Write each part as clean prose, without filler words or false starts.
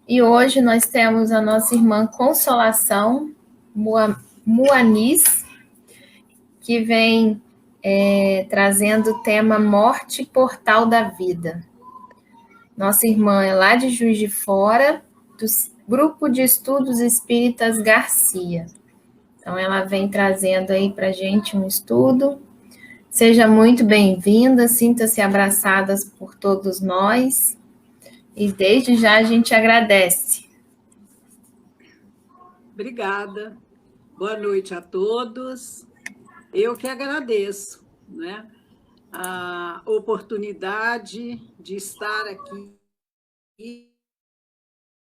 E hoje nós temos a nossa irmã Consolação Muaniz, que vem trazendo o tema Morte, Portal da Vida. Nossa irmã é lá de Juiz de Fora, do Grupo de Estudos Espíritas Garcia. Então, ela vem trazendo aí para a gente um estudo. Seja muito bem-vinda, sinta-se abraçadas por todos nós. E desde já a gente agradece. Obrigada. Boa noite a todos. Eu que agradeço, né, a oportunidade de estar aqui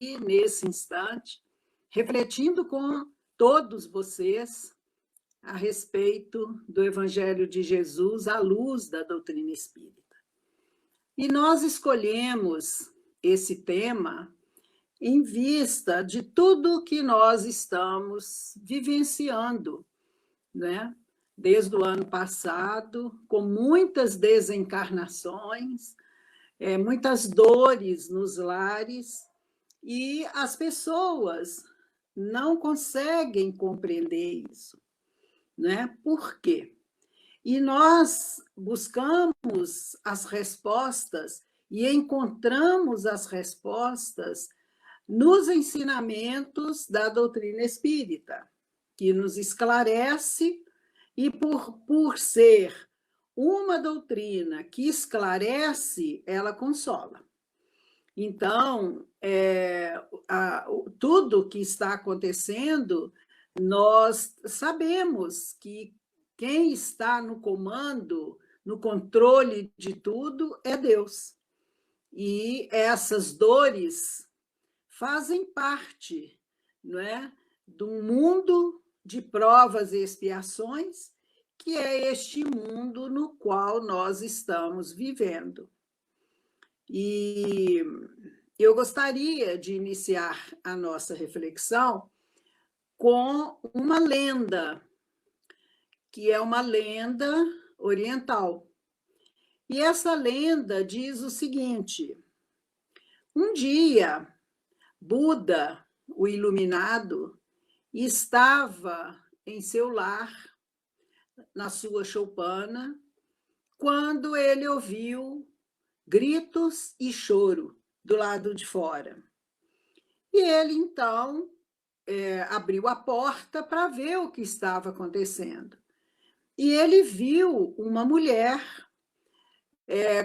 nesse instante, refletindo com todos vocês a respeito do Evangelho de Jesus à luz da doutrina espírita. E nós escolhemos esse tema em vista de tudo que nós estamos vivenciando, né? Desde o ano passado, com muitas desencarnações, muitas dores nos lares, e as pessoas não conseguem compreender isso, né? Por quê? E nós buscamos as respostas e encontramos as respostas nos ensinamentos da doutrina espírita, que nos esclarece, e por ser uma doutrina que esclarece, ela consola. Então, tudo que está acontecendo, nós sabemos que quem está no comando, no controle de tudo, é Deus. E essas dores fazem parte, não é, de um mundo de provas e expiações, que é este mundo no qual nós estamos vivendo. E eu gostaria de iniciar a nossa reflexão com uma lenda, que é uma lenda oriental. E essa lenda diz o seguinte: um dia, Buda, o iluminado, estava em seu lar, na sua choupana, quando ele ouviu gritos e choro do lado de fora. E ele, então, abriu a porta para ver o que estava acontecendo. E ele viu uma mulher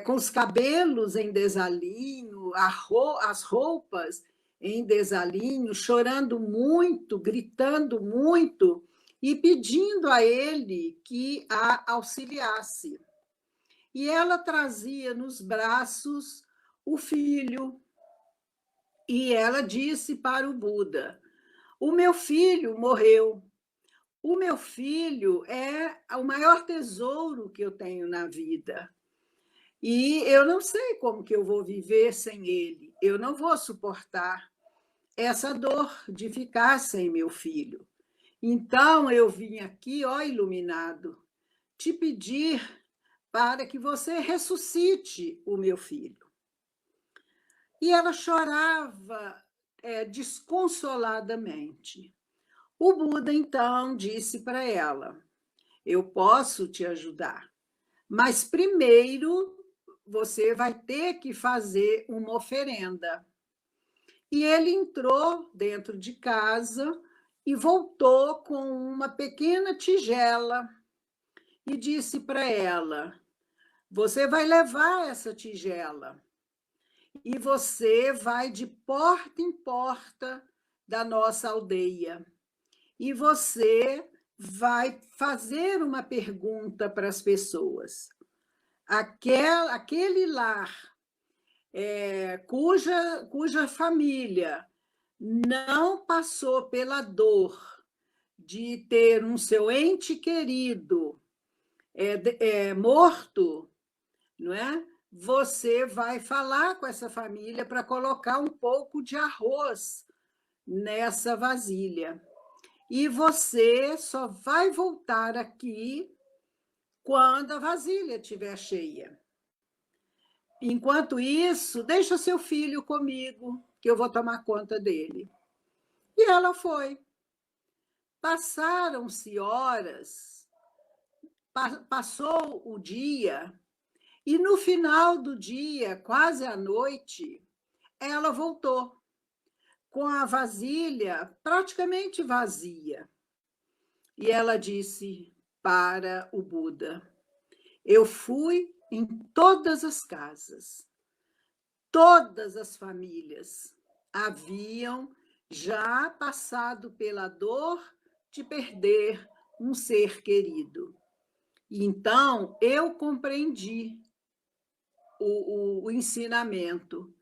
com os cabelos em desalinho, as roupas em desalinho, chorando muito, gritando muito e pedindo a ele que a auxiliasse. E ela trazia nos braços o filho, e ela disse para o Buda: o meu filho morreu. O meu filho é o maior tesouro que eu tenho na vida. E eu não sei como que eu vou viver sem ele. Eu não vou suportar essa dor de ficar sem meu filho. Então, eu vim aqui, ó iluminado, te pedir para que você ressuscite o meu filho. E ela chorava desconsoladamente. O Buda, então, disse para ela: eu posso te ajudar, mas primeiro você vai ter que fazer uma oferenda. E ele entrou dentro de casa e voltou com uma pequena tigela e disse para ela: você vai levar essa tigela e você vai de porta em porta da nossa aldeia. E você vai fazer uma pergunta para as pessoas. Aquele lar cuja família não passou pela dor de ter um seu ente querido morto, não é? Você vai falar com essa família para colocar um pouco de arroz nessa vasilha. E você só vai voltar aqui quando a vasilha estiver cheia. Enquanto isso, deixa seu filho comigo, que eu vou tomar conta dele. E ela foi. Passaram-se horas, passou o dia, e no final do dia, quase à noite, ela voltou com a vasilha praticamente vazia. E ela disse para o Buda: eu fui em todas as casas, todas as famílias haviam já passado pela dor de perder um ser querido. E então eu compreendi o ensinamento.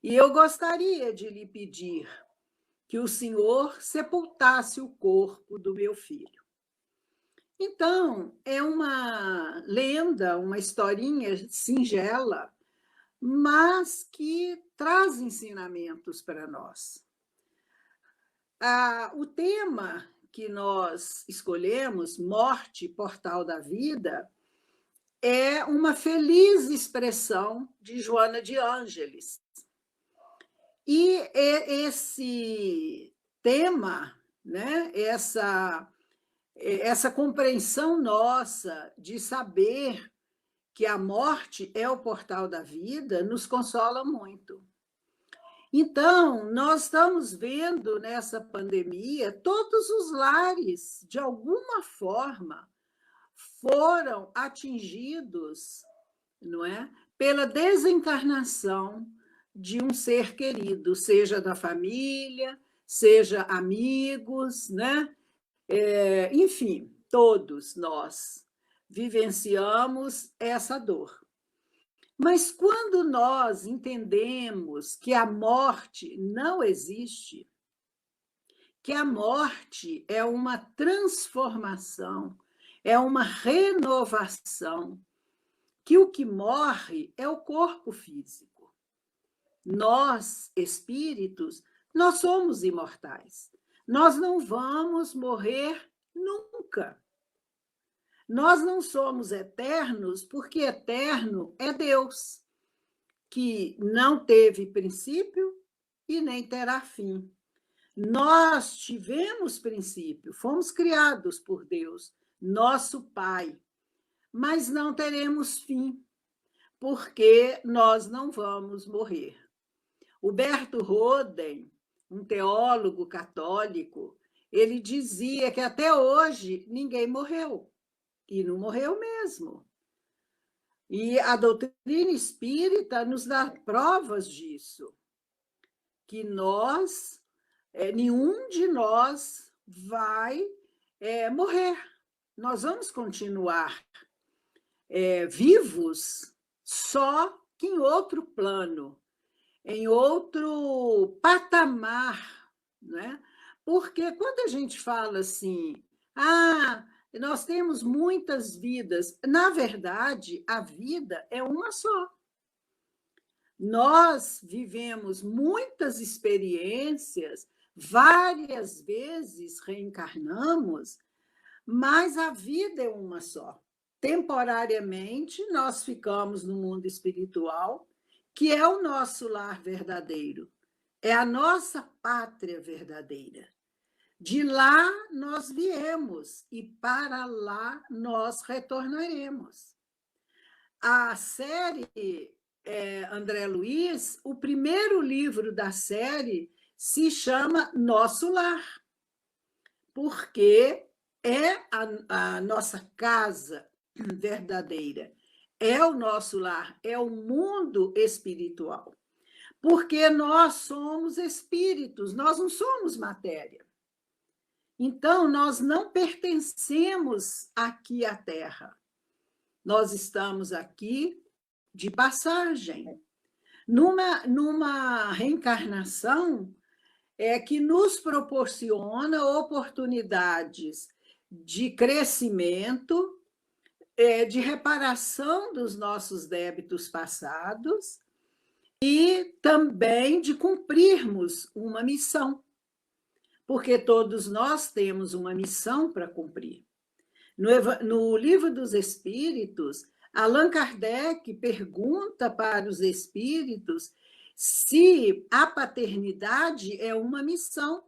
E eu gostaria de lhe pedir que o senhor sepultasse o corpo do meu filho. Então, é uma lenda, uma historinha singela, mas que traz ensinamentos para nós. O tema que nós escolhemos, Morte, Portal da Vida, é uma feliz expressão de Joana de Ângeles. E esse tema, né, essa compreensão nossa de saber que a morte é o portal da vida, nos consola muito. Então, nós estamos vendo nessa pandemia, todos os lares, de alguma forma, foram atingidos, não é, pela desencarnação de um ser querido, seja da família, seja amigos, né? Enfim, todos nós vivenciamos essa dor. Mas quando nós entendemos que a morte não existe, que a morte é uma transformação, é uma renovação, que o que morre é o corpo físico. Nós, espíritos, nós somos imortais. Nós não vamos morrer nunca. Nós não somos eternos porque eterno é Deus, que não teve princípio e nem terá fim. Nós tivemos princípio, fomos criados por Deus, nosso Pai, mas não teremos fim, porque nós não vamos morrer. Huberto Roden, um teólogo católico, ele dizia que até hoje ninguém morreu, e não morreu mesmo. E a doutrina espírita nos dá provas disso, que nenhum de nós vai morrer. Nós vamos continuar vivos, só que em outro plano, em outro patamar, né? Porque quando a gente fala assim, nós temos muitas vidas, na verdade, a vida é uma só. Nós vivemos muitas experiências, várias vezes reencarnamos, mas a vida é uma só. Temporariamente, nós ficamos no mundo espiritual, que é o nosso lar verdadeiro, é a nossa pátria verdadeira. De lá nós viemos e para lá nós retornaremos. A série André Luiz, o primeiro livro da série se chama Nosso Lar, porque é a nossa casa verdadeira, é o nosso lar, é o mundo espiritual. Porque nós somos espíritos, nós não somos matéria. Então, nós não pertencemos aqui à Terra. Nós estamos aqui de passagem, numa reencarnação que nos proporciona oportunidades de crescimento, de reparação dos nossos débitos passados e também de cumprirmos uma missão, porque todos nós temos uma missão para cumprir. No Livro dos Espíritos, Allan Kardec pergunta para os espíritos se a paternidade é uma missão,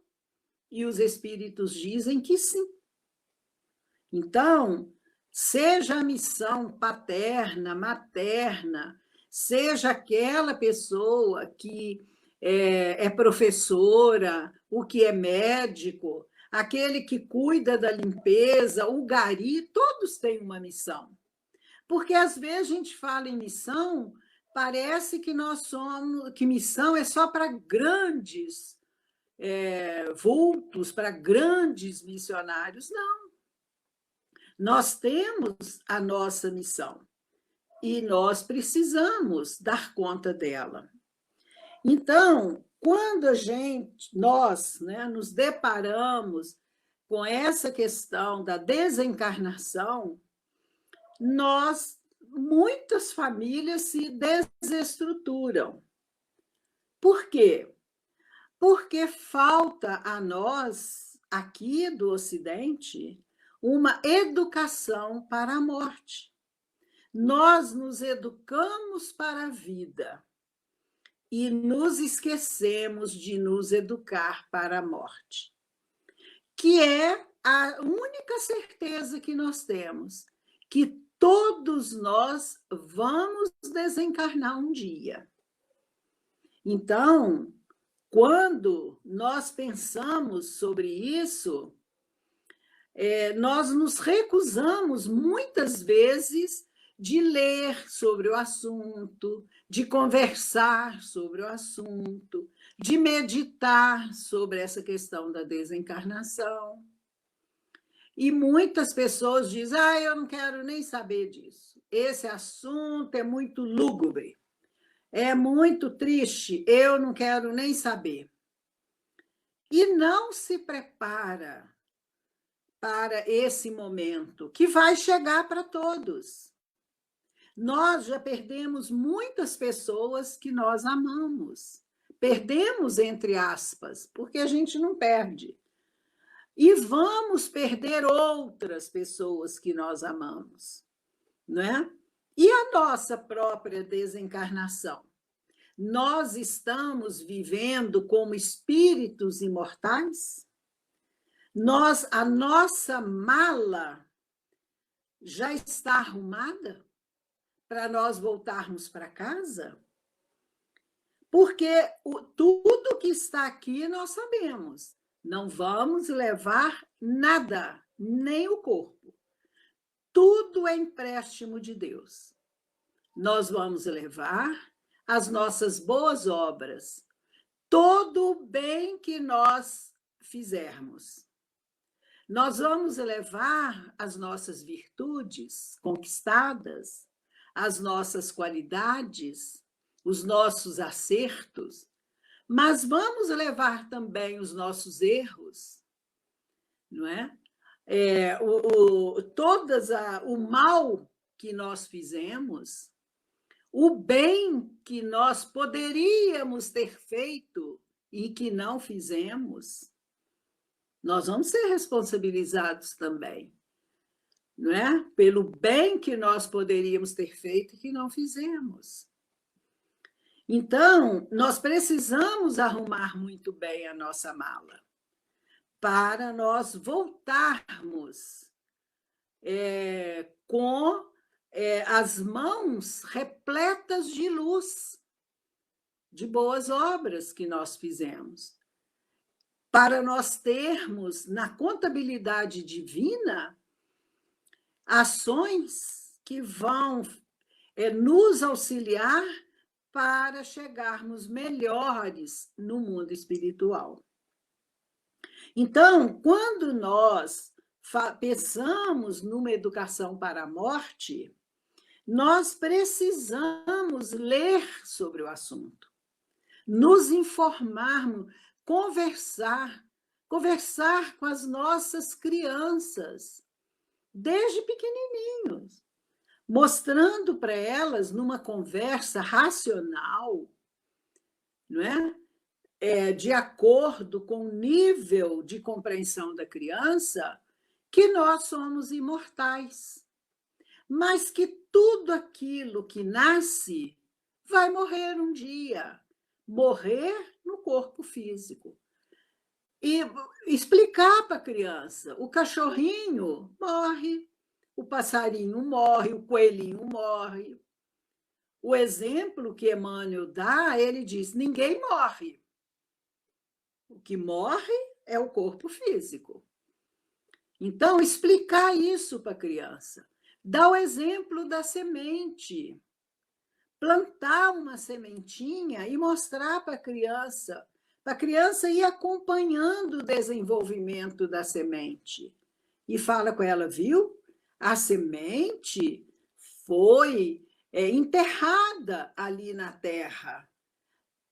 e os espíritos dizem que sim. Então, seja a missão paterna, materna, seja aquela pessoa que é professora, o que é médico, aquele que cuida da limpeza, o gari, todos têm uma missão. Porque às vezes a gente fala em missão, parece que que missão é só para grandes vultos, para grandes missionários. Não. Nós temos a nossa missão e nós precisamos dar conta dela. Então, quando nós, né, nos deparamos com essa questão da desencarnação, muitas famílias se desestruturam. Por quê? Porque falta a nós, aqui do Ocidente, uma educação para a morte. Nós nos educamos para a vida e nos esquecemos de nos educar para a morte, que é a única certeza que nós temos, que todos nós vamos desencarnar um dia. Então, quando nós pensamos sobre isso, nós nos recusamos muitas vezes de ler sobre o assunto, de conversar sobre o assunto, de meditar sobre essa questão da desencarnação. E muitas pessoas dizem: eu não quero nem saber disso. Esse assunto é muito lúgubre, é muito triste, eu não quero nem saber. E não se prepara para esse momento, que vai chegar para todos. Nós já perdemos muitas pessoas que nós amamos. Perdemos, entre aspas, porque a gente não perde. E vamos perder outras pessoas que nós amamos, não é? E a nossa própria desencarnação? Nós estamos vivendo como espíritos imortais? A nossa mala já está arrumada para nós voltarmos para casa? Porque tudo que está aqui nós sabemos. Não vamos levar nada, nem o corpo. Tudo é empréstimo de Deus. Nós vamos levar as nossas boas obras, todo o bem que nós fizermos. Nós vamos levar as nossas virtudes conquistadas, as nossas qualidades, os nossos acertos, mas vamos levar também os nossos erros, não é? O mal que nós fizemos, o bem que nós poderíamos ter feito e que não fizemos, nós vamos ser responsabilizados também, não é? Pelo bem que nós poderíamos ter feito e que não fizemos. Então, nós precisamos arrumar muito bem a nossa mala para nós voltarmos com as mãos repletas de luz, de boas obras que nós fizemos, para nós termos na contabilidade divina ações que vão nos auxiliar para chegarmos melhores no mundo espiritual. Então, quando nós pensamos numa educação para a morte, nós precisamos ler sobre o assunto, nos informarmos, conversar com as nossas crianças, desde pequenininhos, mostrando para elas, numa conversa racional, não é? De acordo com o nível de compreensão da criança, que nós somos imortais, mas que tudo aquilo que nasce vai morrer um dia, morrer no corpo físico. E explicar para a criança: o cachorrinho morre, o passarinho morre, o coelhinho morre. O exemplo que Emmanuel dá, ele diz: ninguém morre. O que morre é o corpo físico. Então, explicar isso para a criança. Dá o exemplo da semente. Plantar uma sementinha e mostrar para a criança ir acompanhando o desenvolvimento da semente. E fala com ela, viu? A semente foi enterrada ali na terra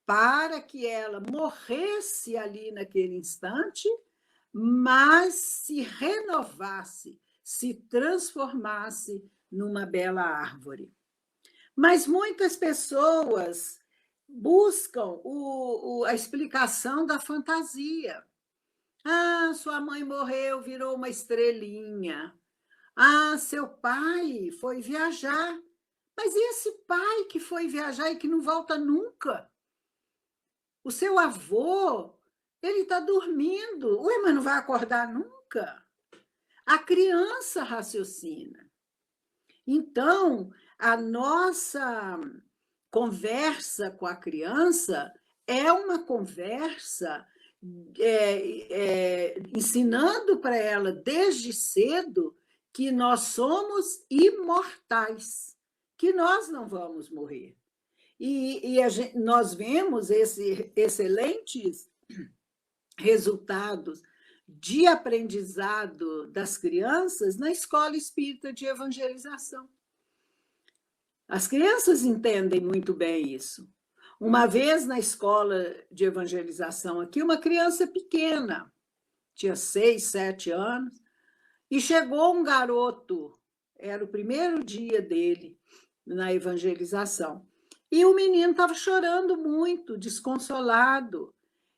para que ela morresse ali naquele instante, mas se renovasse, se transformasse numa bela árvore. Mas muitas pessoas buscam a explicação da fantasia. Ah, sua mãe morreu, virou uma estrelinha. Ah, seu pai foi viajar. Mas e esse pai que foi viajar e que não volta nunca? O seu avô, ele está dormindo. Ué, mas não vai acordar nunca? A criança raciocina. Então, a nossa conversa com a criança é uma conversa ensinando para ela desde cedo que nós somos imortais, que nós não vamos morrer. E nós vemos esses excelentes resultados de aprendizado das crianças na escola espírita de evangelização. As crianças entendem muito bem isso. Uma vez na escola de evangelização aqui, uma criança pequena, tinha 6, 7 anos, e chegou um garoto, era o primeiro dia dele na evangelização, e o menino estava chorando muito, desconsolado.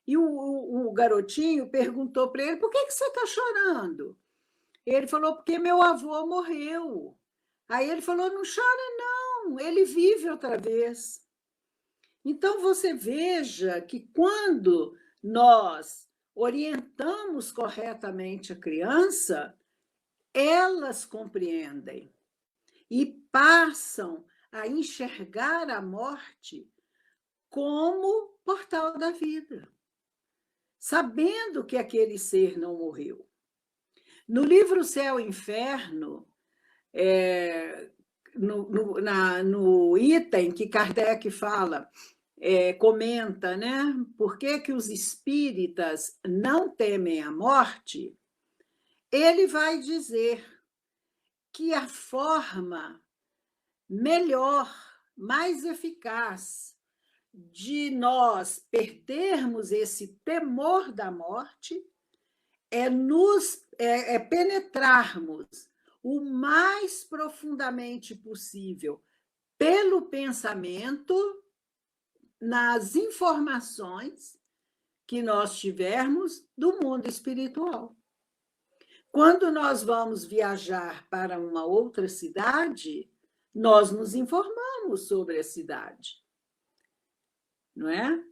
E o garotinho perguntou para ele: por que você está chorando? Ele falou: porque meu avô morreu. Aí ele falou: não chora, não, ele vive outra vez. Então, você veja que quando nós orientamos corretamente a criança, elas compreendem e passam a enxergar a morte como portal da vida, sabendo que aquele ser não morreu. No livro Céu e Inferno, no item que Kardec fala, comenta, né? Por que os espíritas não temem a morte? Ele vai dizer que a forma melhor, mais eficaz de nós perdermos esse temor da morte é penetrarmos o mais profundamente possível pelo pensamento nas informações que nós tivermos do mundo espiritual. Quando nós vamos viajar para uma outra cidade, nós nos informamos sobre a cidade. Não é?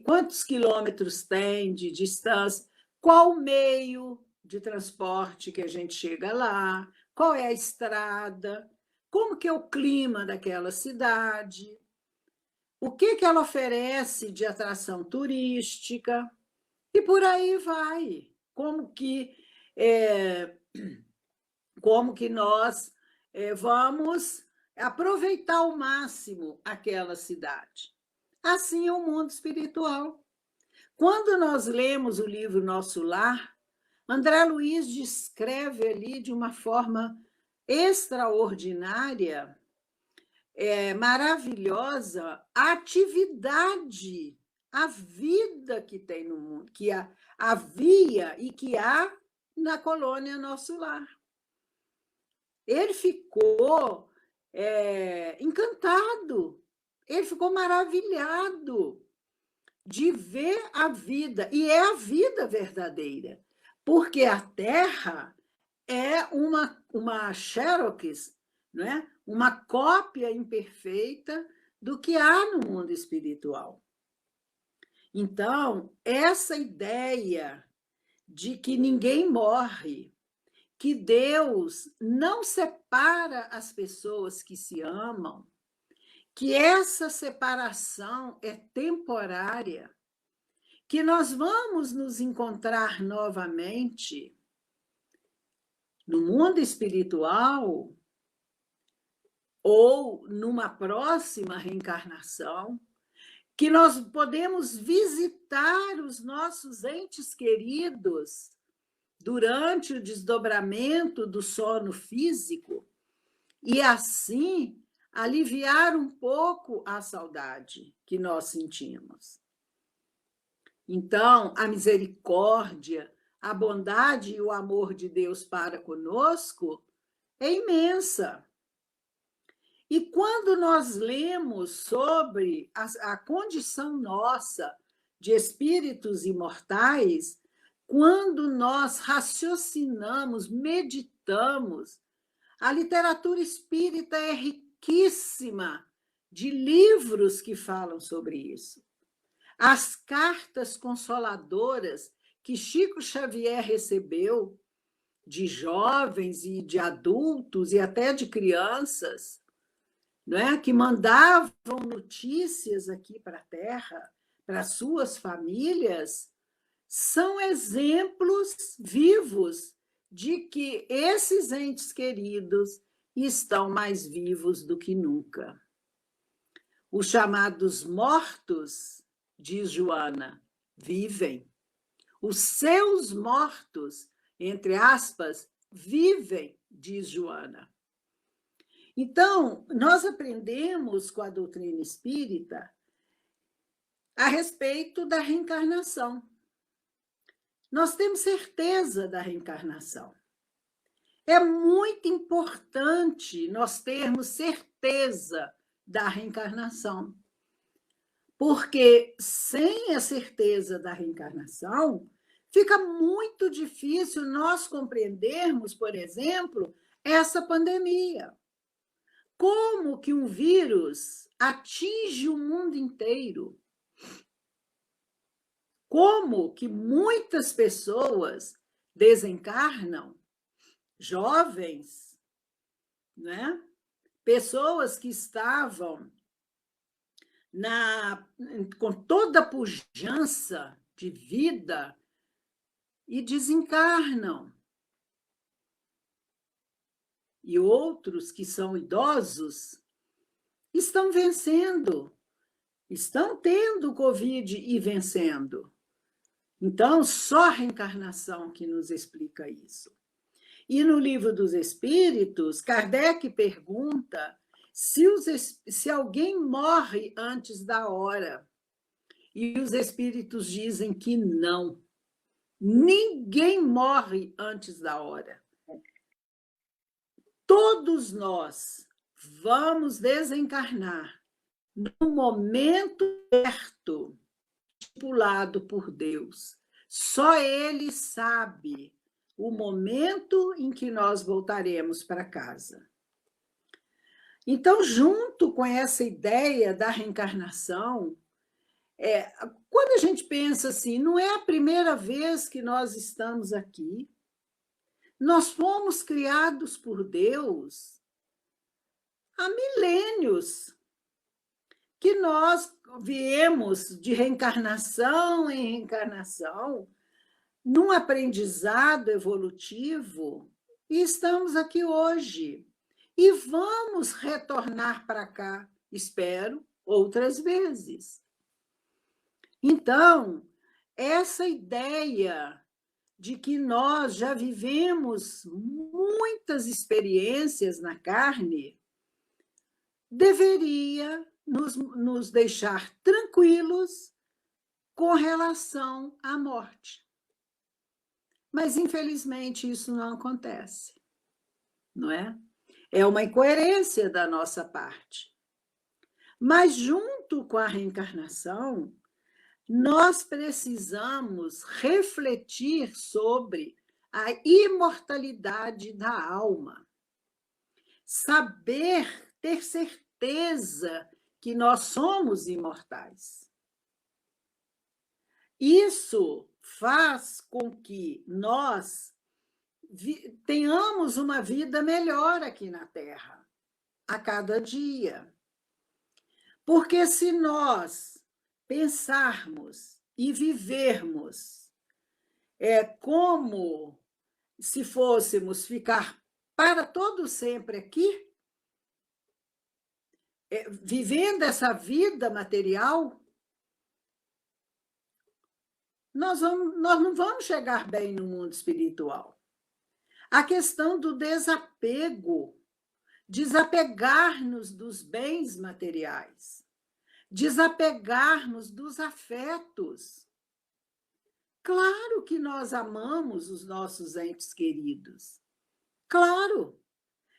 Quantos quilômetros tem de distância? Qual o meio de transporte que a gente chega lá? Qual é a estrada? Como que é o clima daquela cidade? O que ela oferece de atração turística? E por aí vai. Como que nós vamos aproveitar ao máximo aquela cidade? Assim é o mundo espiritual. Quando nós lemos o livro Nosso Lar, André Luiz descreve ali de uma forma extraordinária, maravilhosa, a atividade, a vida que tem no mundo, que havia e que há na colônia Nosso Lar. Ele ficou encantado, ele ficou maravilhado de ver a vida, e é a vida verdadeira, porque a Terra é uma xerox, não é? Uma cópia imperfeita do que há no mundo espiritual. Então, essa ideia de que ninguém morre, que Deus não separa as pessoas que se amam, que essa separação é temporária, que nós vamos nos encontrar novamente no mundo espiritual ou numa próxima reencarnação, que nós podemos visitar os nossos entes queridos durante o desdobramento do sono físico e, assim, aliviar um pouco a saudade que nós sentimos. Então, a misericórdia, a bondade e o amor de Deus para conosco é imensa. E quando nós lemos sobre a condição nossa de espíritos imortais, quando nós raciocinamos, meditamos, a literatura espírita é riquíssima de livros que falam sobre isso. As cartas consoladoras que Chico Xavier recebeu de jovens e de adultos e até de crianças, não é? Que mandavam notícias aqui para a Terra, para suas famílias, são exemplos vivos de que esses entes queridos estão mais vivos do que nunca. Os chamados mortos, diz Joana, vivem. Os seus mortos, entre aspas, vivem, diz Joana. Então, nós aprendemos com a doutrina espírita a respeito da reencarnação. Nós temos certeza da reencarnação. É muito importante nós termos certeza da reencarnação, porque sem a certeza da reencarnação, fica muito difícil nós compreendermos, por exemplo, essa pandemia. Como que um vírus atinge o mundo inteiro? Como que muitas pessoas desencarnam, jovens, né? Pessoas que estavam com toda a pujança de vida e desencarnam. E outros que são idosos estão vencendo, estão tendo Covid e vencendo. Então, só a reencarnação que nos explica isso. E no Livro dos Espíritos, Kardec pergunta se alguém morre antes da hora. E os espíritos dizem que não. Ninguém morre antes da hora. Todos nós vamos desencarnar no momento certo, estipulado por Deus. Só Ele sabe o momento em que nós voltaremos para casa. Então, junto com essa ideia da reencarnação, quando a gente pensa assim, não é a primeira vez que nós estamos aqui. Nós fomos criados por Deus há milênios, que nós viemos de reencarnação em reencarnação, num aprendizado evolutivo, e estamos aqui hoje. E vamos retornar para cá, espero, outras vezes. Então, essa ideia de que nós já vivemos muitas experiências na carne, deveria nos deixar tranquilos com relação à morte. Mas, infelizmente, isso não acontece, não é? É uma incoerência da nossa parte. Mas, junto com a reencarnação, nós precisamos refletir sobre a imortalidade da alma. Saber, ter certeza que nós somos imortais. Isso faz com que nós tenhamos uma vida melhor aqui na Terra, a cada dia. Porque se nós pensarmos e vivermos como se fôssemos ficar para todo sempre aqui, vivendo essa vida material, nós não vamos chegar bem no mundo espiritual. A questão do desapego, desapegar-nos dos bens materiais, desapegar-nos dos afetos. Claro que nós amamos os nossos entes queridos. Claro,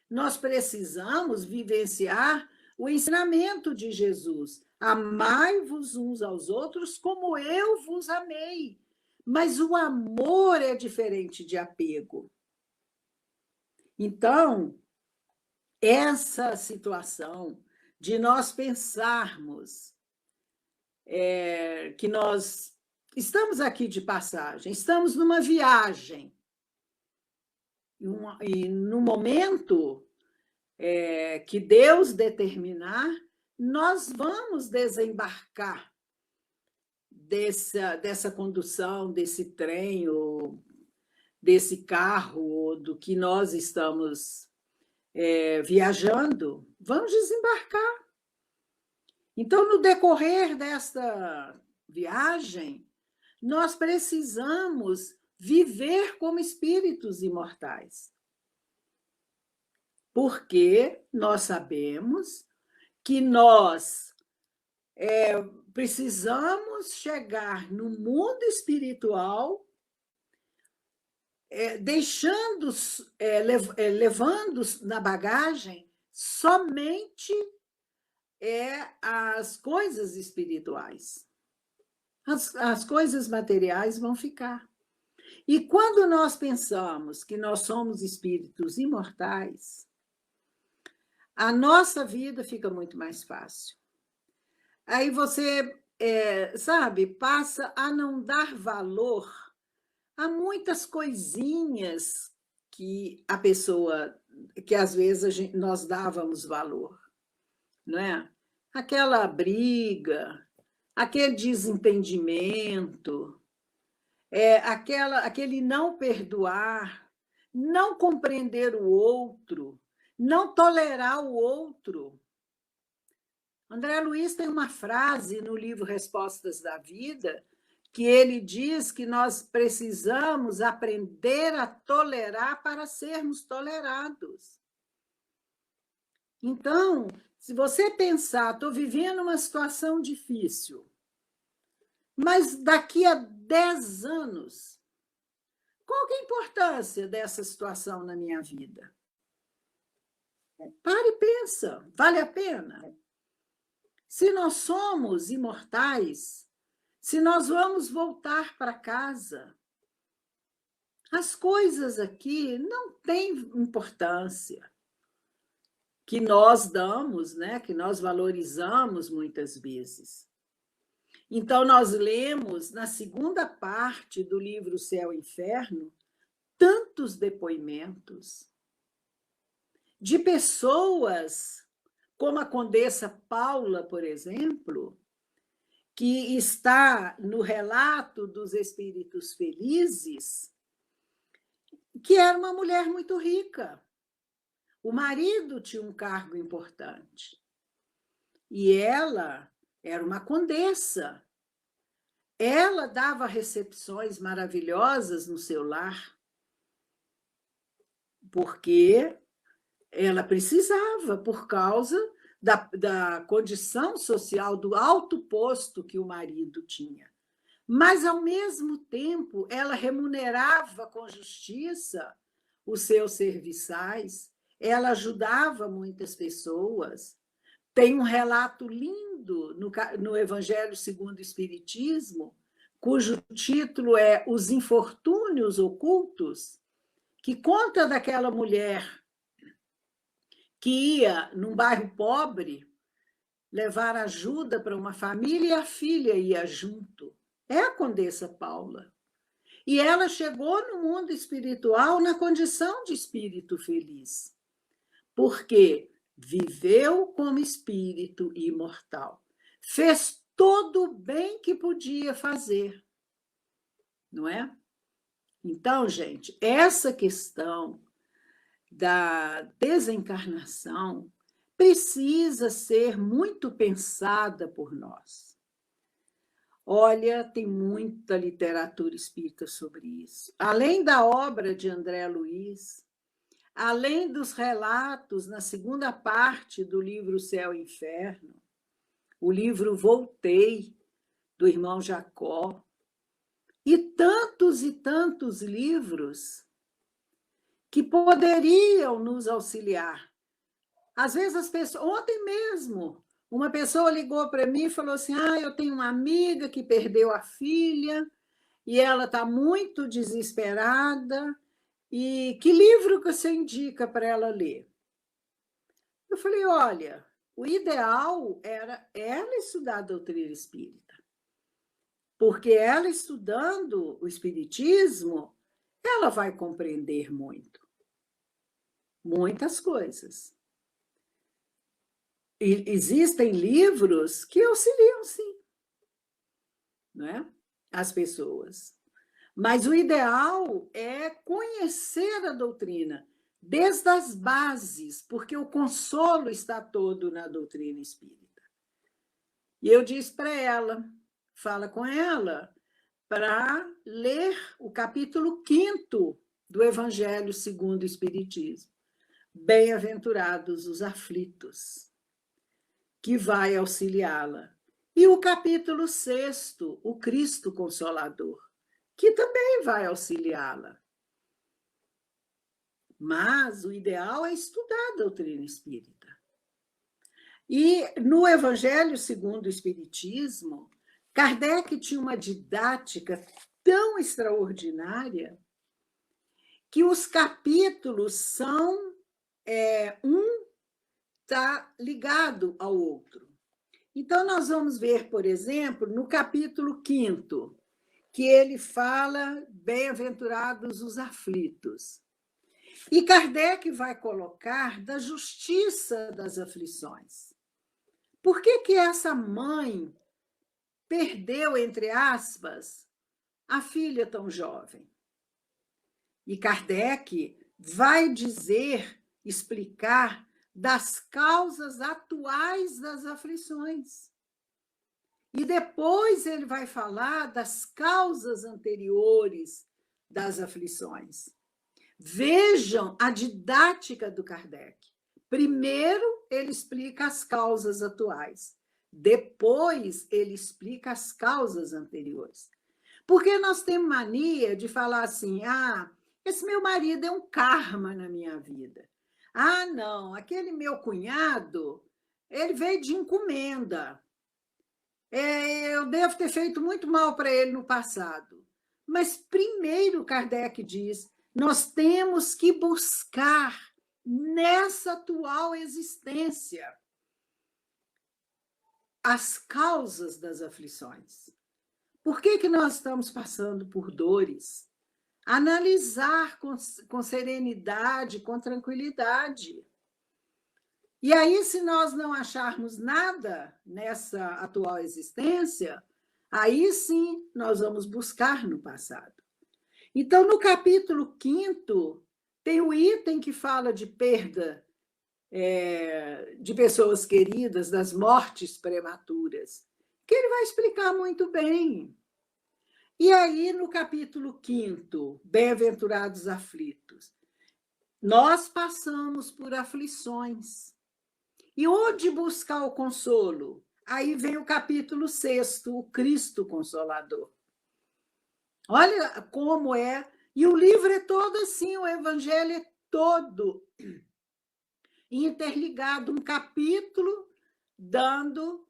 nós precisamos vivenciar o ensinamento de Jesus. Amai-vos uns aos outros como eu vos amei. Mas o amor é diferente de apego. Então, essa situação de nós pensarmos que nós estamos aqui de passagem, estamos numa viagem, e no momento que Deus determinar, nós vamos desembarcar dessa condução, desse trem, ou desse carro, ou do que nós estamos viajando, vamos desembarcar. Então, no decorrer desta viagem, nós precisamos viver como espíritos imortais. Porque nós sabemos que nós precisamos chegar no mundo espiritual, levando na bagagem somente as coisas espirituais. As coisas materiais vão ficar. E quando nós pensamos que nós somos espíritos imortais, a nossa vida fica muito mais fácil. Aí você, passa a não dar valor a muitas coisinhas que a pessoa, que às vezes nós dávamos valor, não é? Aquela briga, aquele desentendimento, aquele não perdoar, não compreender o outro, não tolerar o outro. André Luiz tem uma frase no livro Respostas da Vida, que ele diz que nós precisamos aprender a tolerar para sermos tolerados. Então, se você pensar, estou vivendo uma situação difícil, mas daqui a 10 anos, qual que é a importância dessa situação na minha vida? Para e pensa, vale a pena? Se nós somos imortais, se nós vamos voltar para casa, as coisas aqui não têm importância que nós damos, né? Que nós valorizamos muitas vezes. Então, nós lemos na segunda parte do livro Céu e Inferno tantos depoimentos de pessoas, como a Condessa Paula, por exemplo, que está no relato dos Espíritos Felizes, que era uma mulher muito rica. O marido tinha um cargo importante. E ela era uma condessa. Ela dava recepções maravilhosas no seu lar, porque ela precisava, por causa da condição social, do alto posto que o marido tinha. Mas, ao mesmo tempo, ela remunerava com justiça os seus serviçais, ela ajudava muitas pessoas. Tem um relato lindo no Evangelho segundo o Espiritismo, cujo título é Os Infortúnios Ocultos, que conta daquela mulher que ia num bairro pobre levar ajuda para uma família e a filha ia junto. é a Condessa Paula. E ela chegou no mundo espiritual na condição de espírito feliz, porque viveu como espírito imortal. Fez todo o bem que podia fazer, não é? Então, gente, essa questão da desencarnação precisa ser muito pensada por nós. Olha, tem muita literatura espírita sobre isso. Além da obra de André Luiz, além dos relatos na segunda parte do livro Céu e Inferno, o livro Voltei, do irmão Jacó, e tantos livros que poderiam nos auxiliar. Às vezes as pessoas... Ontem mesmo, uma pessoa ligou para mim e falou assim, eu tenho uma amiga que perdeu a filha e ela está muito desesperada, e que livro que você indica para ela ler? Eu falei, olha, o ideal era ela estudar a doutrina espírita, porque ela estudando o espiritismo, ela vai compreender muitas coisas. E existem livros que auxiliam, sim, não é? As pessoas. Mas o ideal é conhecer a doutrina desde as bases, porque o consolo está todo na doutrina espírita. E eu disse para ela, fala com ela, para ler o capítulo 5º do Evangelho segundo o Espiritismo. Bem-aventurados os aflitos, que vai auxiliá-la. E o capítulo 6º, o Cristo Consolador, que também vai auxiliá-la. Mas o ideal é estudar a doutrina espírita. E no Evangelho segundo o Espiritismo, Kardec tinha uma didática tão extraordinária que os capítulos são um está ligado ao outro. Então, nós vamos ver, por exemplo, no capítulo 5º, que ele fala bem-aventurados os aflitos. E Kardec vai colocar da justiça das aflições. Por que essa mãe perdeu, entre aspas, a filha tão jovem? E Kardec vai dizer, explicar das causas atuais das aflições. E depois ele vai falar das causas anteriores das aflições. Vejam a didática do Kardec. Primeiro, ele explica as causas atuais. Depois, ele explica as causas anteriores. Porque nós temos mania de falar assim, esse meu marido é um karma na minha vida. Não, aquele meu cunhado, ele veio de encomenda. Eu devo ter feito muito mal para ele no passado. Mas primeiro, Kardec diz, nós temos que buscar nessa atual existência as causas das aflições. Por que nós estamos passando por dores? Analisar com serenidade, com tranquilidade. E aí, se nós não acharmos nada nessa atual existência, aí sim nós vamos buscar no passado. Então, no capítulo 5º, tem o item que fala de perda de pessoas queridas, das mortes prematuras, que ele vai explicar muito bem. E aí, no capítulo 5º, Bem-aventurados aflitos, nós passamos por aflições. E onde buscar o consolo? Aí vem o capítulo 6º, o Cristo Consolador. Olha como é. E o livro é todo assim, o Evangelho é todo interligado, um capítulo dando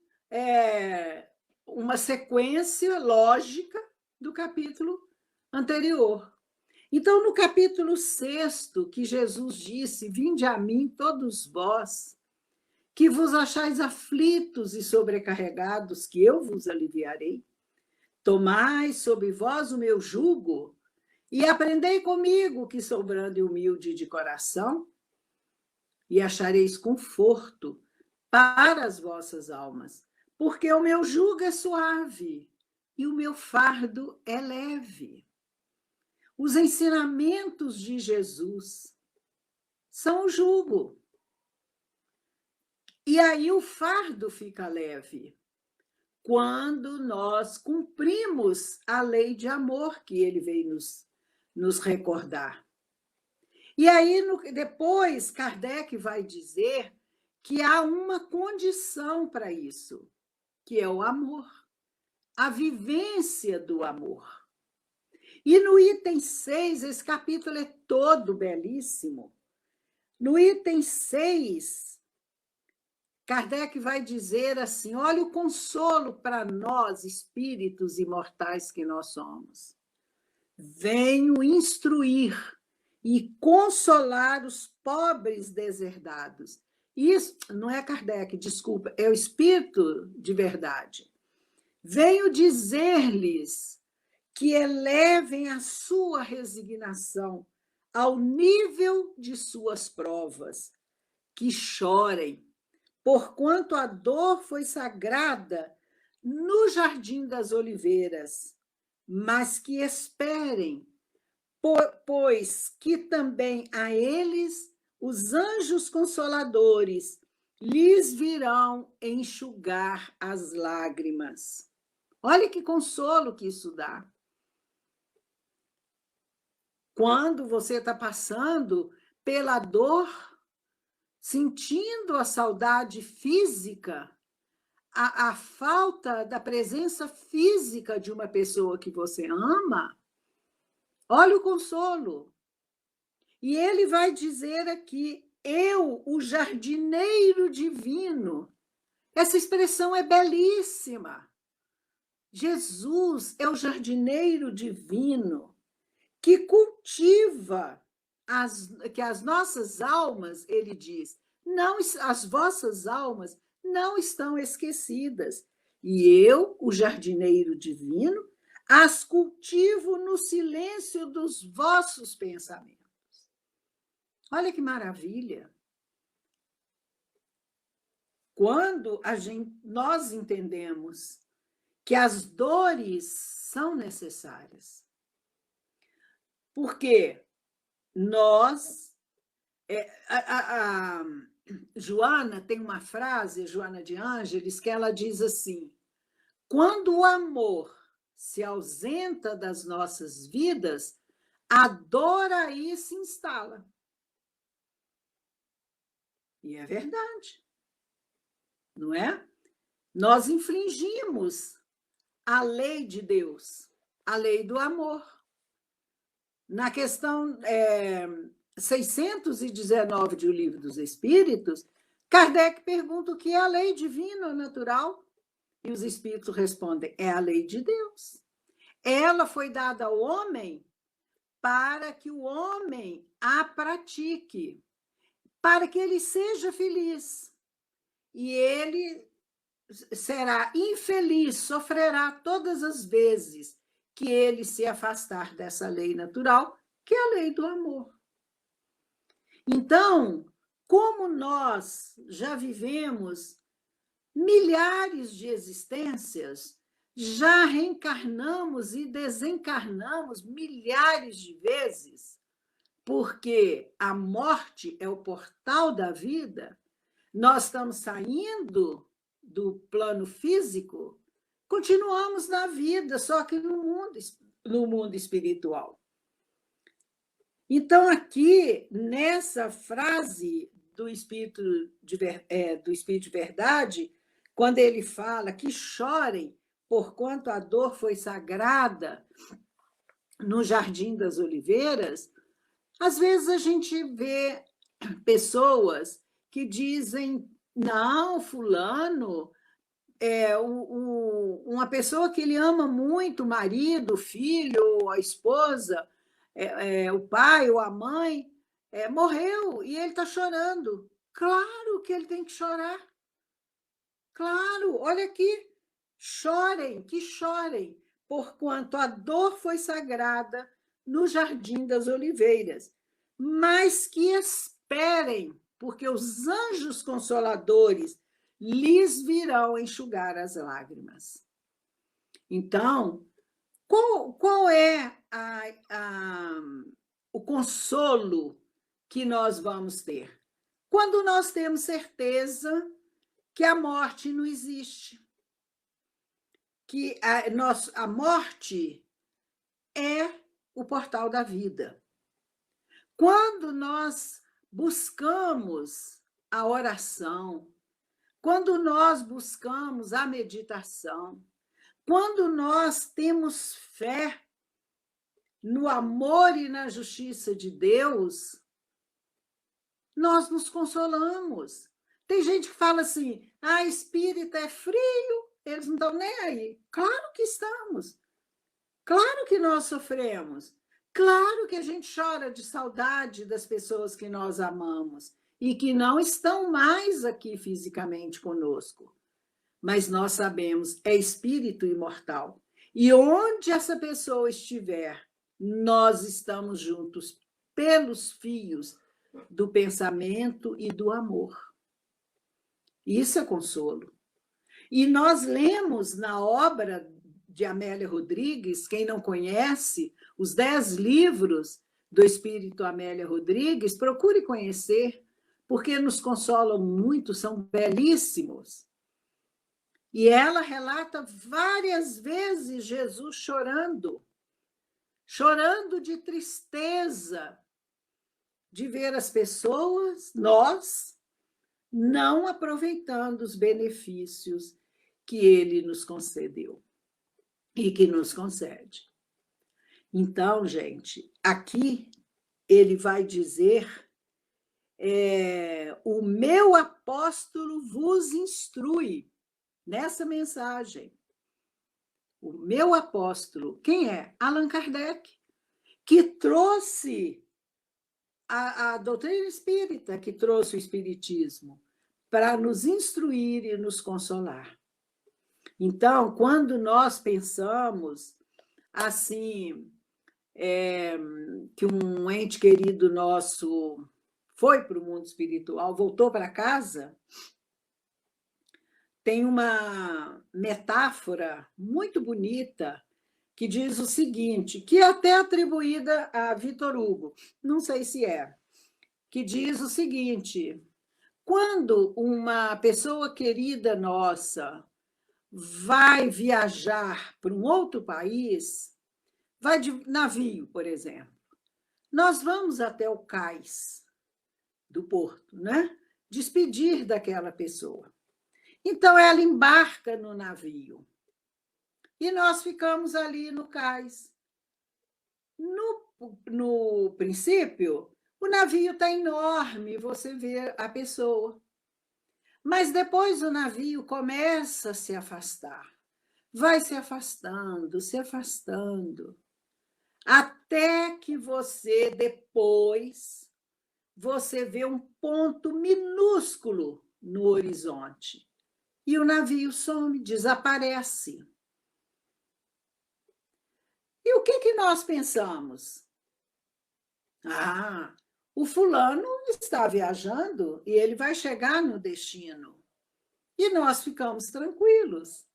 uma sequência lógica do capítulo anterior. Então, no capítulo 6º, que Jesus disse, vinde a mim todos vós, que vos achais aflitos e sobrecarregados, que eu vos aliviarei. Tomai sobre vós o meu jugo e aprendei comigo, que sou brando e humilde de coração, e achareis conforto para as vossas almas, porque o meu jugo é suave e o meu fardo é leve. Os ensinamentos de Jesus são o jugo. E aí o fardo fica leve, quando nós cumprimos a lei de amor que ele veio nos recordar. E aí, depois, Kardec vai dizer que há uma condição para isso, que é o amor, a vivência do amor. E no item 6, esse capítulo é todo belíssimo. No item 6, Kardec vai dizer assim: olha o consolo para nós, espíritos imortais que nós somos. Venho instruir e consolar os pobres deserdados. Isso não é Kardec, desculpa, é o Espírito de verdade. Venho dizer-lhes que elevem a sua resignação ao nível de suas provas, que chorem, porquanto a dor foi sagrada no Jardim das Oliveiras, mas que esperem, pois que também a eles os anjos consoladores lhes virão enxugar as lágrimas. Olha que consolo que isso dá. Quando você está passando pela dor, sentindo a saudade física, a falta da presença física de uma pessoa que você ama, olha o consolo. E ele vai dizer aqui: eu, o jardineiro divino. Essa expressão é belíssima. Jesus é o jardineiro divino que cultiva que as nossas almas, ele diz, não, as vossas almas não estão esquecidas. E eu, o jardineiro divino, as cultivo no silêncio dos vossos pensamentos. Olha que maravilha! Quando nós entendemos que as dores são necessárias, porque nós... a Joana tem uma frase, Joana de Ângeles, que ela diz assim: quando o amor se ausenta das nossas vidas, a dor aí se instala. E é verdade, não é? Nós infringimos a lei de Deus, a lei do amor. Na questão 619 de O Livro dos Espíritos, Kardec pergunta o que é a lei divina ou natural, e os espíritos respondem: é a lei de Deus. Ela foi dada ao homem para que o homem a pratique, para que ele seja feliz. E ele será infeliz, sofrerá todas as vezes que ele se afastar dessa lei natural, que é a lei do amor. Então, como nós já vivemos milhares de existências, já reencarnamos e desencarnamos milhares de vezes, porque a morte é o portal da vida, nós estamos saindo do plano físico, continuamos na vida, só que no mundo espiritual. Então, aqui, nessa frase do Espírito de Verdade, quando ele fala que chorem, porquanto a dor foi sagrada no Jardim das Oliveiras, às vezes a gente vê pessoas que dizem: não, fulano é uma pessoa que ele ama muito, o marido, o filho, a esposa, o pai ou a mãe, morreu e ele está chorando. Claro que ele tem que chorar. Claro, olha aqui, chorem, que chorem, porquanto a dor foi sagrada no jardim das oliveiras, mas que esperem, porque os anjos consoladores lhes virão enxugar as lágrimas. Então, qual é o consolo que nós vamos ter? Quando nós temos certeza que a morte não existe, que a morte é o portal da vida. Quando nós buscamos a oração, quando nós buscamos a meditação, quando nós temos fé no amor e na justiça de Deus, nós nos consolamos. Tem gente que fala assim, espírita é frio, eles não estão nem aí. Claro que estamos. Claro que nós sofremos. Claro que a gente chora de saudade das pessoas que nós amamos e que não estão mais aqui fisicamente conosco. Mas nós sabemos, é espírito imortal. E onde essa pessoa estiver, nós estamos juntos pelos fios do pensamento e do amor. Isso é consolo. E nós lemos na obra de Amélia Rodrigues, quem não conhece, os 10 livros do Espírito Amélia Rodrigues, procure conhecer, porque nos consolam muito, são belíssimos. E ela relata várias vezes Jesus chorando de tristeza, de ver as pessoas, nós, não aproveitando os benefícios que ele nos concedeu e que nos concede. Então, gente, aqui ele vai dizer, o meu apóstolo vos instrui, nessa mensagem. O meu apóstolo, quem é? Allan Kardec, que trouxe a doutrina espírita, que trouxe o espiritismo, para nos instruir e nos consolar. Então, quando nós pensamos assim, que um ente querido nosso foi para o mundo espiritual, voltou para casa, tem uma metáfora muito bonita que diz o seguinte, que é até atribuída a Victor Hugo, não sei se é, que diz o seguinte, quando uma pessoa querida nossa vai viajar para um outro país, vai de navio, por exemplo, nós vamos até o cais do porto, né? Despedir daquela pessoa. Então, ela embarca no navio. E nós ficamos ali no cais. No princípio, o navio está enorme, você vê a pessoa. Mas depois o navio começa a se afastar. Vai se afastando, até que você, depois, você vê um ponto minúsculo no horizonte. E o navio some, desaparece. E o que nós pensamos? O fulano está viajando e ele vai chegar no destino. E nós ficamos tranquilos.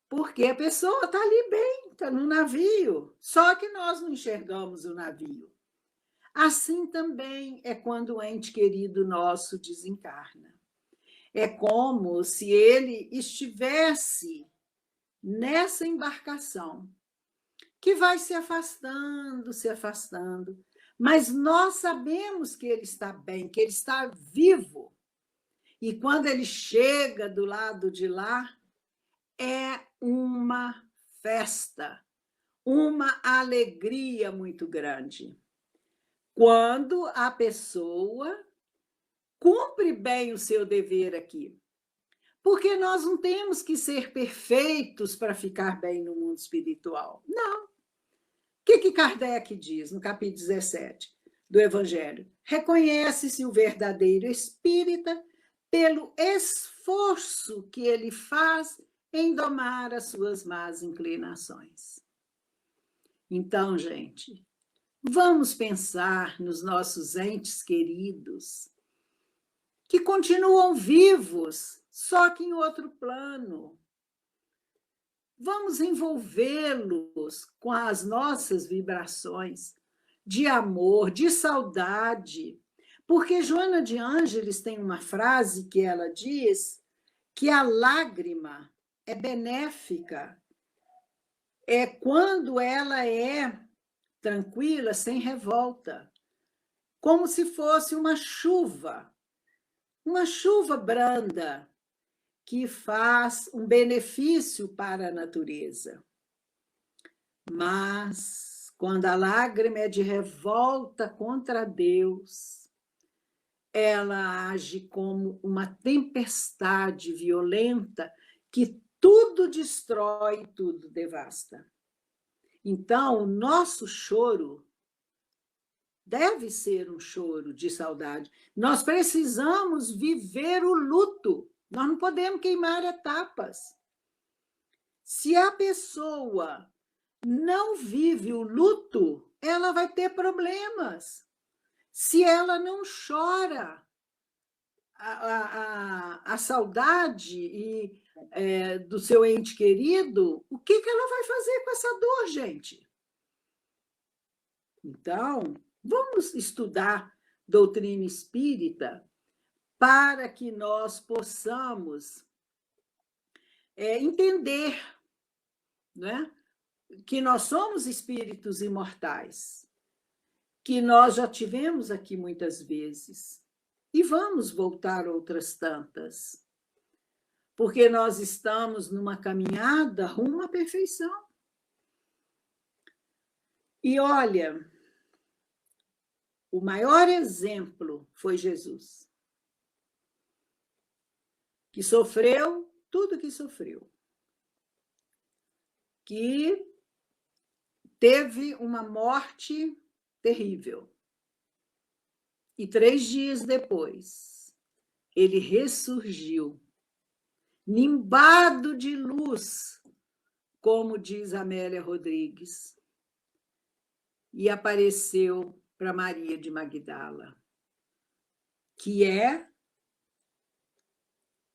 Porque a pessoa está ali bem, está no navio. Só que nós não enxergamos o navio. Assim também é quando o ente querido nosso desencarna. É como se ele estivesse nessa embarcação, que vai se afastando, mas nós sabemos que ele está bem, que ele está vivo. E quando ele chega do lado de lá, é uma festa, uma alegria muito grande. Quando a pessoa cumpre bem o seu dever aqui. Porque nós não temos que ser perfeitos para ficar bem no mundo espiritual. Não. O que Kardec diz no capítulo 17 do Evangelho? Reconhece-se o verdadeiro espírita pelo esforço que ele faz em domar as suas más inclinações. Então, gente, vamos pensar nos nossos entes queridos, que continuam vivos, só que em outro plano. Vamos envolvê-los com as nossas vibrações de amor, de saudade, porque Joana de Ângeles tem uma frase que ela diz que a lágrima é benéfica, é quando ela é tranquila, sem revolta, como se fosse uma chuva branda, que faz um benefício para a natureza. Mas, quando a lágrima é de revolta contra Deus, ela age como uma tempestade violenta que tudo destrói, tudo devasta. Então, o nosso choro deve ser um choro de saudade. Nós precisamos viver o luto. Nós não podemos queimar etapas. Se a pessoa não vive o luto, ela vai ter problemas. Se ela não chora a saudade do seu ente querido, o que ela vai fazer com essa dor, gente? Então, vamos estudar doutrina espírita para que nós possamos entender, né, que nós somos espíritos imortais, que nós já tivemos aqui muitas vezes e vamos voltar outras tantas, porque nós estamos numa caminhada rumo à perfeição. E olha, o maior exemplo foi Jesus, que sofreu tudo que sofreu, que teve uma morte terrível. E 3 dias depois, ele ressurgiu, nimbado de luz, como diz Amélia Rodrigues, e apareceu para Maria de Magdala, que é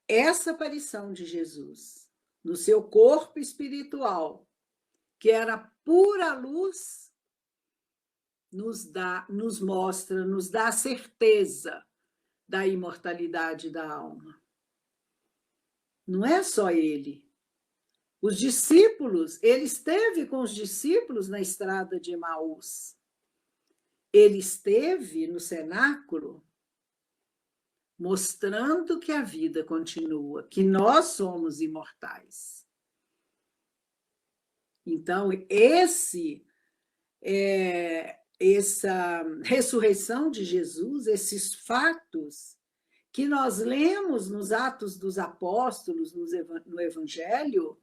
essa aparição de Jesus no seu corpo espiritual, que era pura luz, nos mostra, nos dá a certeza da imortalidade da alma. Não é só ele. Os discípulos, ele esteve com os discípulos na estrada de Emaús. Ele esteve no cenáculo mostrando que a vida continua, que nós somos imortais. Então, essa ressurreição de Jesus, esses fatos que nós lemos nos Atos dos Apóstolos, no Evangelho,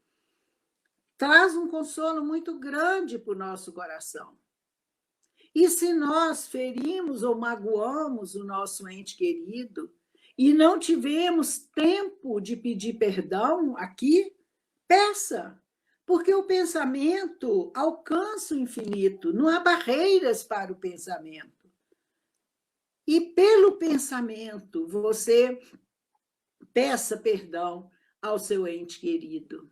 traz um consolo muito grande para o nosso coração. E se nós ferimos ou magoamos o nosso ente querido e não tivemos tempo de pedir perdão aqui, peça, porque o pensamento alcança o infinito, não há barreiras para o pensamento. E pelo pensamento, você peça perdão ao seu ente querido,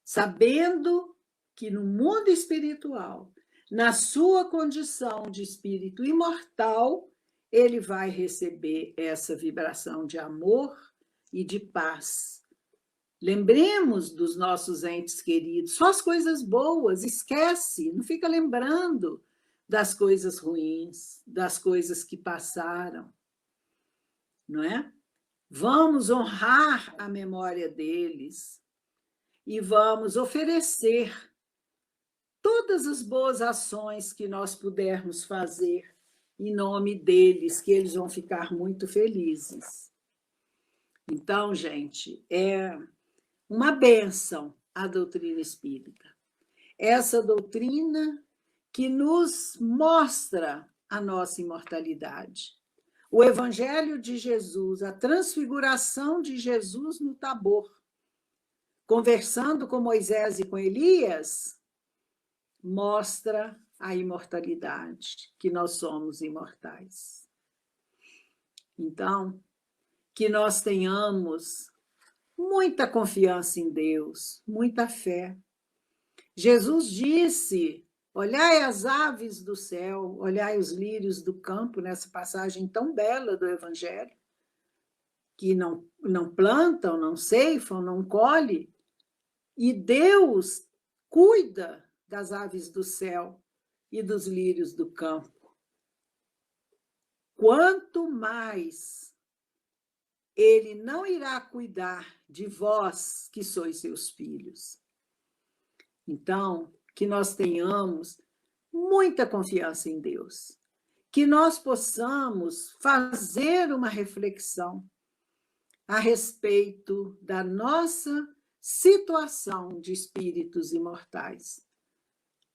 sabendo que no mundo espiritual, na sua condição de espírito imortal, ele vai receber essa vibração de amor e de paz. Lembremos dos nossos entes queridos, só as coisas boas, esquece, não fica lembrando das coisas ruins, das coisas que passaram, não é? Vamos honrar a memória deles e vamos oferecer todas as boas ações que nós pudermos fazer em nome deles, que eles vão ficar muito felizes. Então, gente, é uma bênção a doutrina espírita. Essa doutrina que nos mostra a nossa imortalidade. O Evangelho de Jesus, a transfiguração de Jesus no Tabor, conversando com Moisés e com Elias, mostra a imortalidade, que nós somos imortais. Então, que nós tenhamos muita confiança em Deus, muita fé. Jesus disse: olhai as aves do céu, olhai os lírios do campo, nessa passagem tão bela do Evangelho, que não plantam, não ceifam, não colhem, e Deus cuida das aves do céu e dos lírios do campo. Quanto mais Ele não irá cuidar de vós, que sois seus filhos. Então, que nós tenhamos muita confiança em Deus, que nós possamos fazer uma reflexão a respeito da nossa situação de espíritos imortais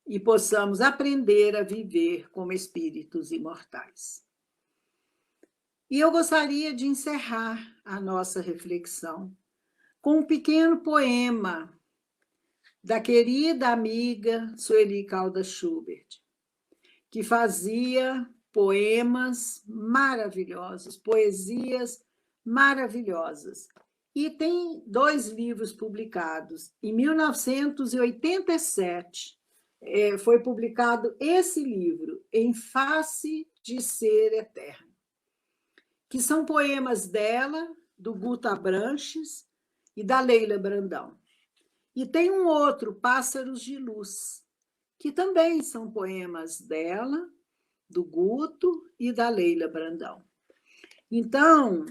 e possamos aprender a viver como espíritos imortais. E eu gostaria de encerrar a nossa reflexão com um pequeno poema da querida amiga Sueli Caldas Schubert, que fazia poemas maravilhosos, poesias maravilhosas. E tem 2 livros publicados. Em 1987, foi publicado esse livro, Em Face de Ser Eterno, que são poemas dela, do Guto Abranches e da Leila Brandão. E tem um outro, Pássaros de Luz, que também são poemas dela, do Guto e da Leila Brandão. Então,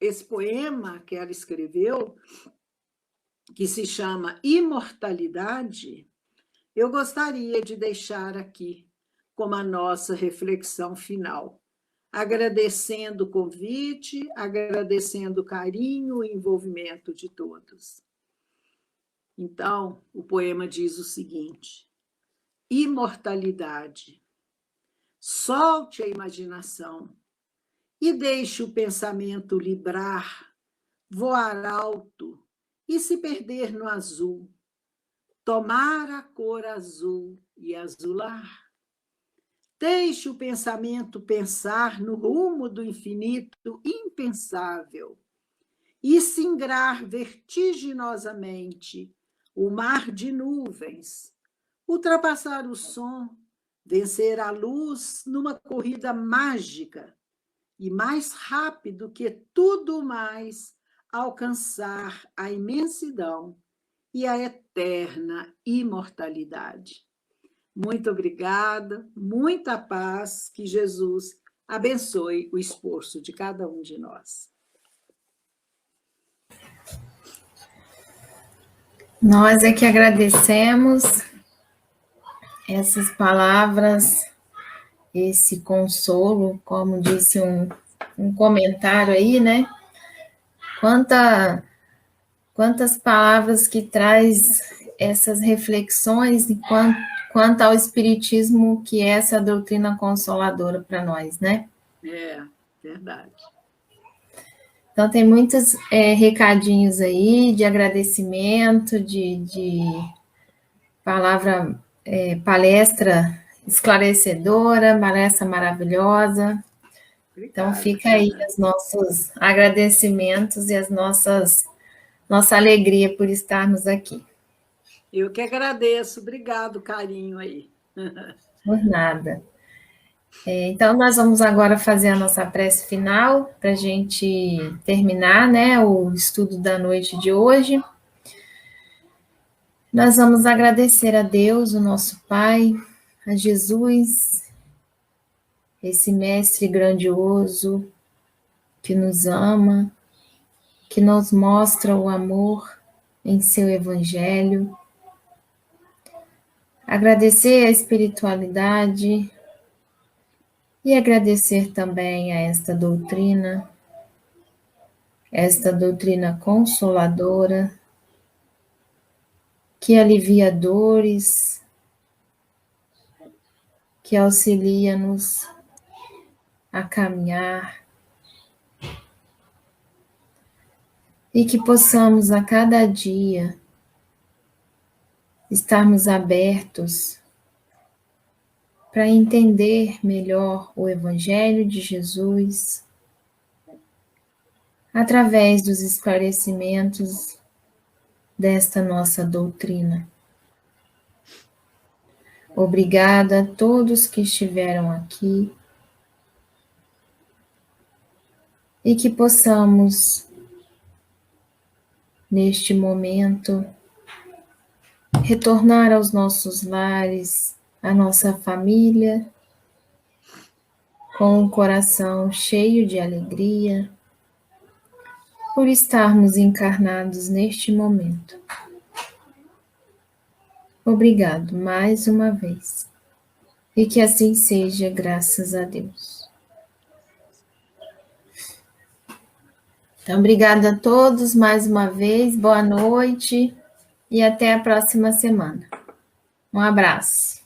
esse poema que ela escreveu, que se chama Imortalidade, eu gostaria de deixar aqui como a nossa reflexão final, agradecendo o convite, agradecendo o carinho e envolvimento de todos. Então, o poema diz o seguinte: imortalidade. Solte a imaginação e deixe o pensamento librar, voar alto e se perder no azul, tomar a cor azul e azular. Deixe o pensamento pensar no rumo do infinito impensável e singrar vertiginosamente o mar de nuvens, ultrapassar o som, vencer a luz numa corrida mágica e, mais rápido que tudo mais, alcançar a imensidão e a eterna imortalidade. Muito obrigada, muita paz, que Jesus abençoe o esforço de cada um de nós. Nós é que agradecemos essas palavras, esse consolo, como disse um comentário aí, né? Quantas palavras que traz essas reflexões quanto ao Espiritismo, que é essa doutrina consoladora para nós, né? Verdade. Então, tem muitos recadinhos aí de agradecimento, de palavra, palestra esclarecedora, palestra maravilhosa. Obrigada. Então, fica aí os nossos agradecimentos e nossa alegria por estarmos aqui. Eu que agradeço. Obrigado, carinho aí. Por nada. Então, nós vamos agora fazer a nossa prece final para a gente terminar, né, o estudo da noite de hoje. Nós vamos agradecer a Deus, o nosso Pai, a Jesus, esse mestre grandioso que nos ama, que nos mostra o amor em seu Evangelho. Agradecer a espiritualidade e agradecer também a esta doutrina consoladora, que alivia dores, que auxilia-nos a caminhar. e que possamos a cada dia estarmos abertos para entender melhor o Evangelho de Jesus através dos esclarecimentos desta nossa doutrina. Obrigada a todos que estiveram aqui e que possamos, neste momento, retornar aos nossos lares, à nossa família, com o coração cheio de alegria, por estarmos encarnados neste momento. Obrigado mais uma vez. E que assim seja, graças a Deus. Então, obrigada a todos mais uma vez, boa noite e até a próxima semana. Um abraço.